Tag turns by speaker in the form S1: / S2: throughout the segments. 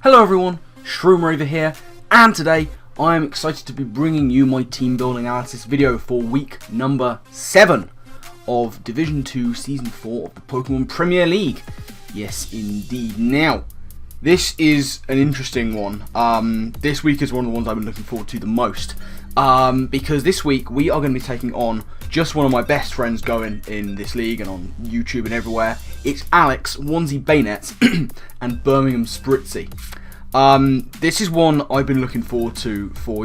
S1: Hello everyone, Shroomraver here, and today I am excited to be bringing you my team building analysis video for week number 7 of Division 2 Season 4 of the Pokemon Premier League. Yes indeed. Now, this is an interesting one. This week is one of the ones I've been looking forward to the most. Because this week we are going to be taking on just one of my best friends going in this league and on YouTube and everywhere. It's Alex, OnesieBanette, and Birmingham Spritzee. This is one I've been looking forward to for,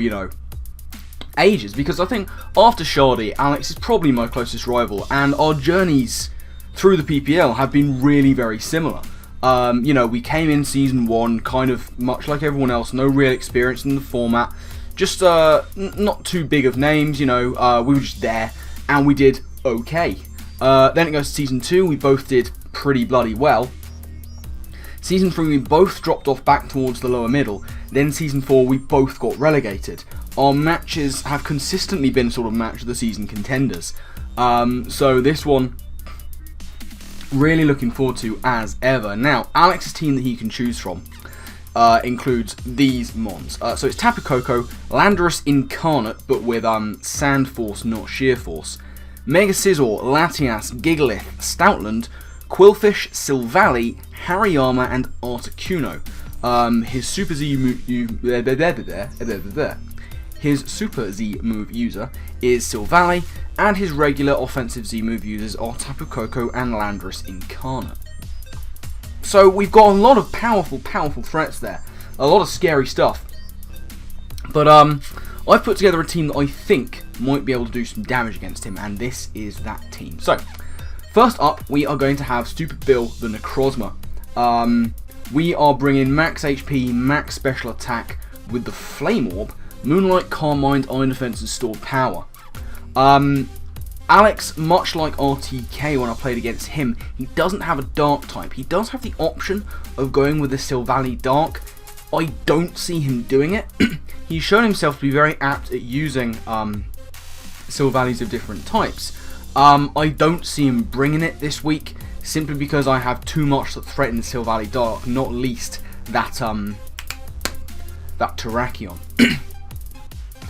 S1: ages, because I think after Shardy, Alex is probably my closest rival, and our journeys through the PPL have been really very similar. We came in Season 1 kind of much like everyone else, no real experience in the format. Just not too big of names, we were just there, and we did okay. Then it goes to Season 2, we both did pretty bloody well. Season 3, we both dropped off back towards the lower middle. Then Season 4, we both got relegated. Our matches have consistently been sort of match of the season contenders. So this one, really looking forward to as ever. Now, Alex's team that he can choose from includes these mons. So it's Tapu Koko, Landorus Incarnate, but with Sand Force, not Sheer Force, Mega Scizor, Latias, Gigalith, Stoutland, Quillfish, Silvally, Hariyama, and Articuno. His Super Z move user is Silvally, and his regular offensive Z move users are Tapu Koko and Landorus Incarnate. So we've got a lot of powerful threats there. A lot of scary stuff. But I've put together a team that I think might be able to do some damage against him, and this is that team. So, first up, we are going to have Stupid Bill the Necrozma. We are bringing max HP, max special attack with the Flame Orb, Moonlight, Calm Mind, Iron Defense, and Stored Power. Alex, much like RTK when I played against him, he doesn't have a Dark type. He does have the option of going with the Silvally Dark. I don't see him doing it. He's shown himself to be very apt at using Silvallies of different types. I don't see him bringing it this week, simply because I have too much that threatens Silvally Dark, not least that Terrakion.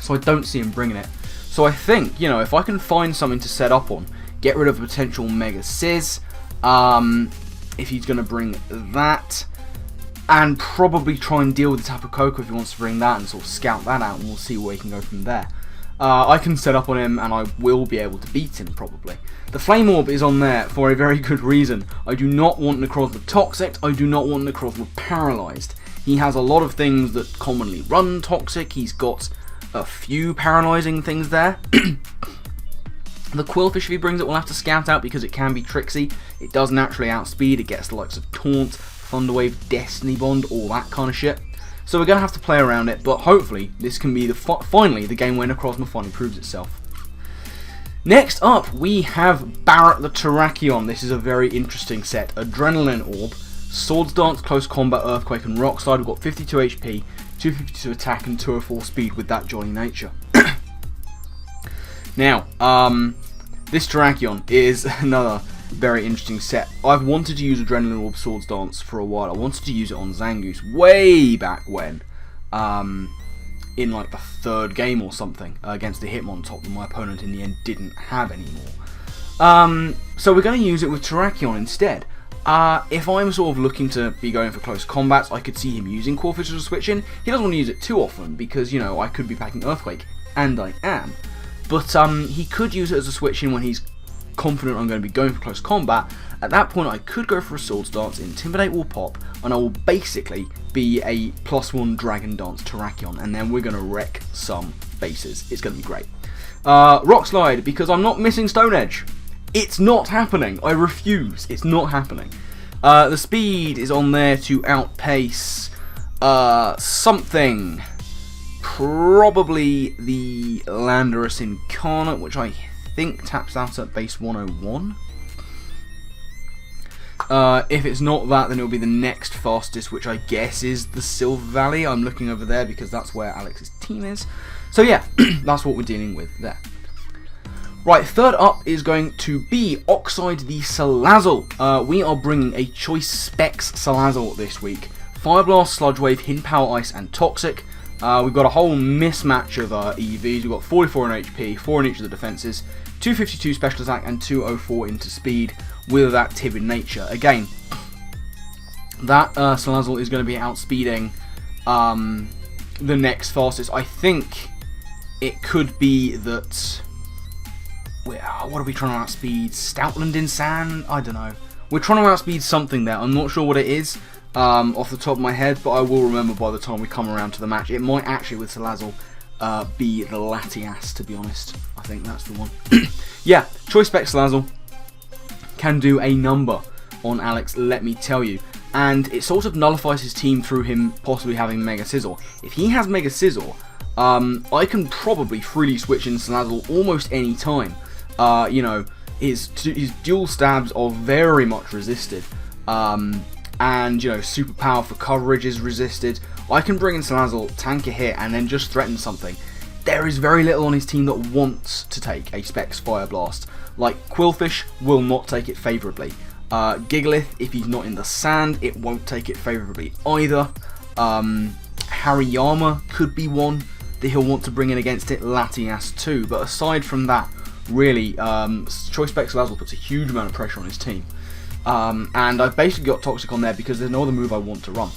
S1: So I don't see him bringing it. So I think, if I can find something to set up on, get rid of a potential Mega Sizz, if he's going to bring that, and probably try and deal with the Tapu Koko if he wants to bring that and sort of scout that out, and we'll see where he can go from there. I can set up on him and I will be able to beat him, probably. The Flame Orb is on there for a very good reason. I do not want Necrozma Toxic, I do not want Necrozma Paralysed. He has a lot of things that commonly run Toxic, he's got a few paralysing things there. The Quillfish, if he brings it, we'll have to scout out because it can be tricksy. It does naturally outspeed, it gets the likes of Taunt, Thunderwave, Destiny Bond, all that kind of shit. So we're going to have to play around it, but hopefully this can be finally the game where Necrozma finally proves itself. Next up, we have Barret the Terrakion. This is a very interesting set. Adrenaline Orb, Swords Dance, Close Combat, Earthquake, and Rock Slide. We've got 52 HP, 252 attack, and 204 speed with that Jolly Nature. Now, this Terrakion is another very interesting set. I've wanted to use Adrenaline Orb Swords Dance for a while. I wanted to use it on Zangoose way back when, in like the 3rd game or something, against the Hitmontop that my opponent in the end didn't have anymore. So we're going to use it with Terrakion instead. If I'm sort of looking to be going for close combats, I could see him using Quillfish as a switch in. He doesn't want to use it too often because, I could be packing Earthquake, and I am. But he could use it as a switch in when he's confident I'm going to be going for close combat. At that point, I could go for a Swords Dance, Intimidate will pop, and I will basically be a +1 Dragon Dance Terrakion, and then we're going to wreck some bases. It's going to be great. Rock Slide, because I'm not missing Stone Edge. It's not happening. I refuse. It's not happening. The speed is on there to outpace something. Probably the Landorus Incarnate, which I think taps out at base 101. If it's not that, then it'll be the next fastest, which I guess is the Silvally. I'm looking over there because that's where Alex's team is. So yeah, that's what we're dealing with there. Right, third up is going to be Oxide the Salazzle. We are bringing a Choice Specs Salazzle this week Fire Blast, Sludge Wave, Hidden Power Ice, and Toxic. We've got a whole mismatch of EVs. We've got 44 in HP, 4 in each of the defences, 252 special attack, and 204 into speed with that timid nature. Again, that Salazzle is going to be outspeeding the next fastest. I think it could be that... What are we trying to outspeed? Stoutland in Sand? I don't know. We're trying to outspeed something there. I'm not sure what it is off the top of my head, but I will remember by the time we come around to the match. It might actually, with Salazzle, be the Latias, to be honest. I think that's the one. Yeah, Choice Spec Salazzle can do a number on Alex, let me tell you. And it sort of nullifies his team through him possibly having Mega Scizor. If he has Mega Scizor, I can probably freely switch in Salazzle almost any time. You know, his dual stabs are very much resisted. And, you know, super power for coverage is resisted. I can bring in Salazzle, tank a hit, and then just threaten something. There is very little on his team that wants to take a Specs Fire Blast. Like, Quillfish will not take it favourably. Gigalith, if he's not in the sand, it won't take it favourably either. Hariyama could be one that he'll want to bring in against it. Latias too. But aside from that, really, Choice Spec Salazzle puts a huge amount of pressure on his team. And I've basically got Toxic on there because there's no other move I want to run.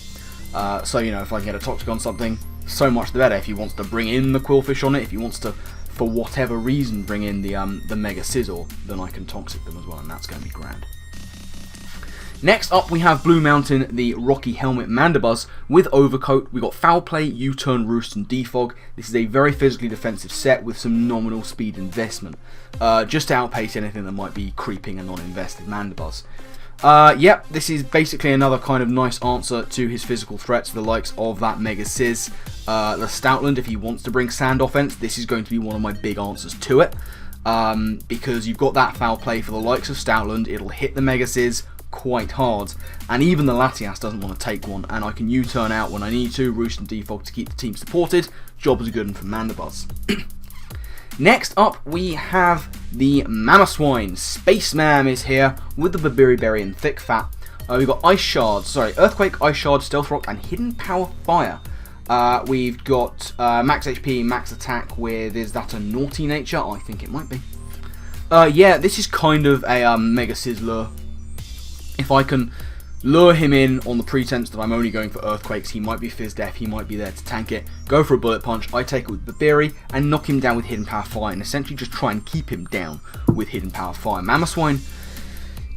S1: So, you know, if I can get a Toxic on something, so much the better. If he wants to bring in the Quillfish on it, if he wants to, for whatever reason, bring in the Mega Scizor, then I can Toxic them as well, and that's going to be grand. Next up, we have Blue Mountain, the Rocky Helmet Mandibuzz with Overcoat. We've got Foul Play, U-Turn, Roost, and Defog. This is a very physically defensive set with some nominal speed investment, just to outpace anything that might be creeping a non-invested Mandibuzz. Yep, this is basically another kind of nice answer to his physical threats, the likes of that Mega Sizz. The Stoutland, if he wants to bring Sand Offense, this is going to be one of my big answers to it. Because you've got that Foul Play for the likes of Stoutland, it'll hit the Mega Sizz quite hard, and even the Latias doesn't want to take one, and I can U-turn out when I need to, Roost and Defog to keep the team supported. Job is a good one for Mandibuzz. Next up, we have the Mamoswine. Space Mam is here with the Babiri Berry and Thick Fat. We've got Earthquake, Ice Shard, Stealth Rock, and Hidden Power Fire. We've got Max HP, Max Attack with, is that a Naughty Nature? I think it might be. Yeah, this is kind of a Mega Sizzler. If I can lure him in on the pretense that I'm only going for Earthquakes, he might be Fizz Def, he might be there to tank it, go for a Bullet Punch, I take it with Babiri and knock him down with Hidden Power Fire and essentially just try and keep him down with Hidden Power Fire. Mamoswine,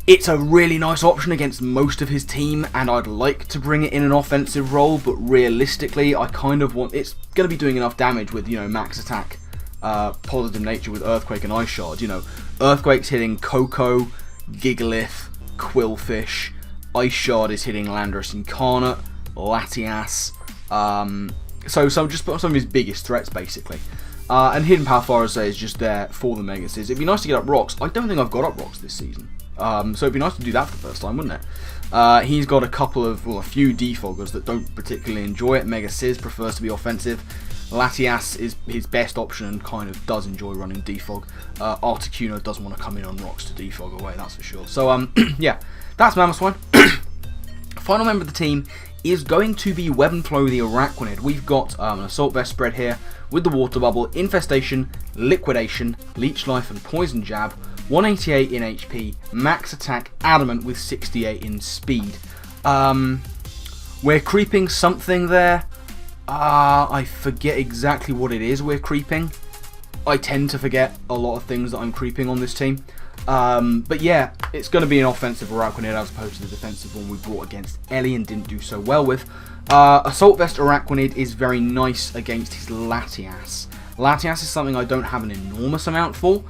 S1: it's a really nice option against most of his team, and I'd like to bring it in an offensive role, but realistically I kind of want, it's going to be doing enough damage with, you know, Max Attack, Positive Nature with Earthquake and Ice Shard. You know, Earthquake's hitting Koko, Gigalith, Quillfish, Ice Shard is hitting Landorus Incarnate, Latias, so just some of his biggest threats basically. And Hidden Power Fire, as I say, is just there for the Mega Sizz. It'd be nice to get up rocks. I don't think I've got up rocks this season, so it'd be nice to do that for the first time, wouldn't it? He's got a few Defoggers that don't particularly enjoy it. Mega Sizz prefers to be offensive. Latias is his best option and kind of does enjoy running Defog. Articuno doesn't want to come in on rocks to Defog away, that's for sure. So, yeah, that's Mamoswine. Final member of the team is going to be Weavenflow the Araquanid. We've got an Assault Vest spread here with the Water Bubble, Infestation, Liquidation, Leech Life, and Poison Jab. 188 in HP, Max Attack, Adamant with 68 in Speed. We're creeping something there. I forget exactly what it is we're creeping. I tend to forget a lot of things that I'm creeping on this team. But yeah, it's going to be an offensive Araquanid as opposed to the defensive one we brought against Ellie and didn't do so well with. Assault Vest Araquanid is very nice against his Latias. Latias is something I don't have an enormous amount for.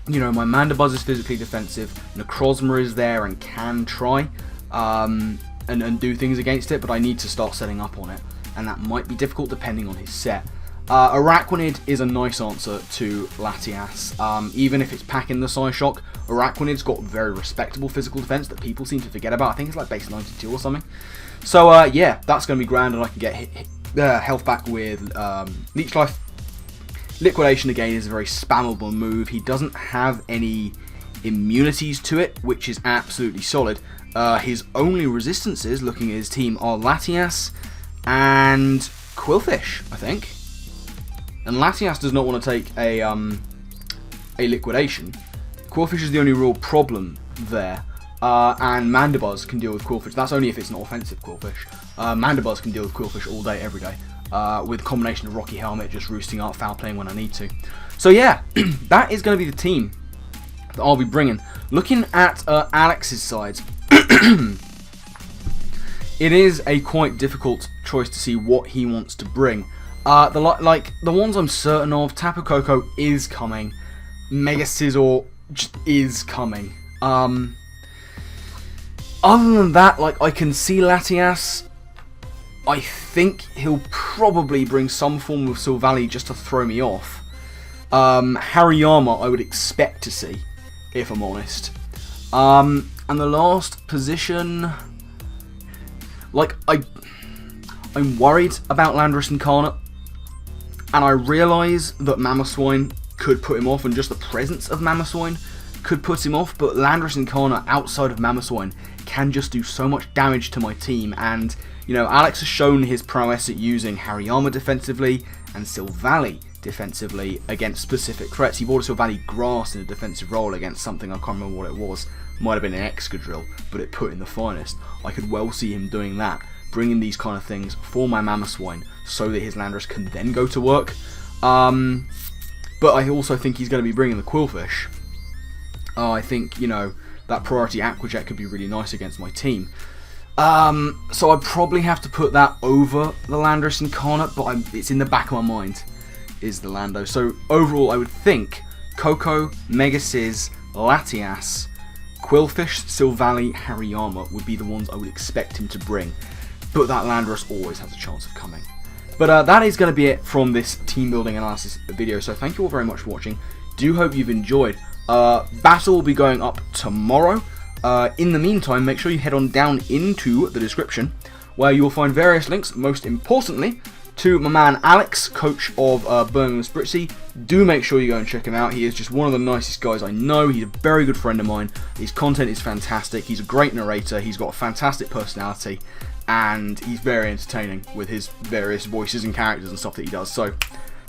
S1: You know, my Mandibuzz is physically defensive, Necrozma is there and can try and do things against it, but I need to start setting up on it, and that might be difficult depending on his set. Araquanid is a nice answer to Latias. Even if it's packing the Psyshock, Araquanid's got very respectable physical defense that people seem to forget about. I think it's like base 92 or something. So yeah, that's going to be grand, and I can get health back with Leech Life. Liquidation again is a very spammable move. He doesn't have any immunities to it, which is absolutely solid. His only resistances, looking at his team, are Latias and Qwilfish, I think. And Latias does not want to take a liquidation. Qwilfish is the only real problem there. And Mandibuzz can deal with Qwilfish. That's only if it's an offensive Qwilfish. Mandibuzz can deal with Qwilfish all day, every day. With a combination of Rocky Helmet, just roosting up, foul playing when I need to. So yeah, that is going to be the team that I'll be bringing. Looking at Alex's side, it is a quite difficult choice to see what he wants to bring. The ones I'm certain of, Tapu Koko is coming. Mega Scizor just is coming. Other than that, like, I can see Latias. I think he'll probably bring some form of Silvally just to throw me off. Hariyama I would expect to see, if I'm honest. And the last position, like, I'm worried about Landorus Incarnate, and I realise that Mamoswine could put him off, and just the presence of Mamoswine could put him off, but Landorus Incarnate outside of Mamoswine can just do so much damage to my team. And you know, Alex has shown his prowess at using Hariyama defensively and Silvally defensively against specific threats. He brought a Silvally Grass in a defensive role against something, I can't remember what it was. Might have been an Excadrill, but it put in the finest. I could well see him doing that, bringing these kind of things for my Mamoswine so that his Landorus can then go to work. But I also think he's going to be bringing the Qwilfish. I think, you know, that priority Aqua Jet could be really nice against my team. So I'd probably have to put that over the Landorus Incarnate, but it's in the back of my mind, is the Lando. So overall, I would think Koko, Mega Sizz, Latias, Qwilfish, Silvally, Hariyama would be the ones I would expect him to bring. But that Landorus always has a chance of coming. But that is going to be it from this team building analysis video. So thank you all very much for watching. Do hope you've enjoyed. Battle will be going up tomorrow. In the meantime, make sure you head on down into the description, where you will find various links, most importantly to my man Alex, coach of Birmingham Spritzee. Do make sure you go and check him out. He is just one of the nicest guys I know. He's a very good friend of mine. His content is fantastic. He's a great narrator. He's got a fantastic personality, and he's very entertaining with his various voices and characters and stuff that he does. So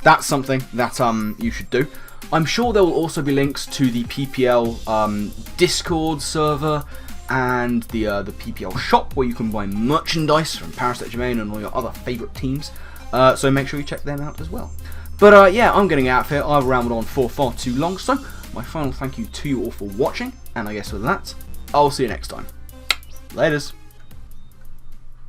S1: that's something that you should do. I'm sure there will also be links to the PPL Discord server and the PPL shop, where you can buy merchandise from Parasect Germain and all your other favourite teams. So make sure you check them out as well. But yeah, I'm getting out of here. I've rambled on for far too long, so my final thank you to you all for watching, and I guess with that, I'll see you next time. Laters.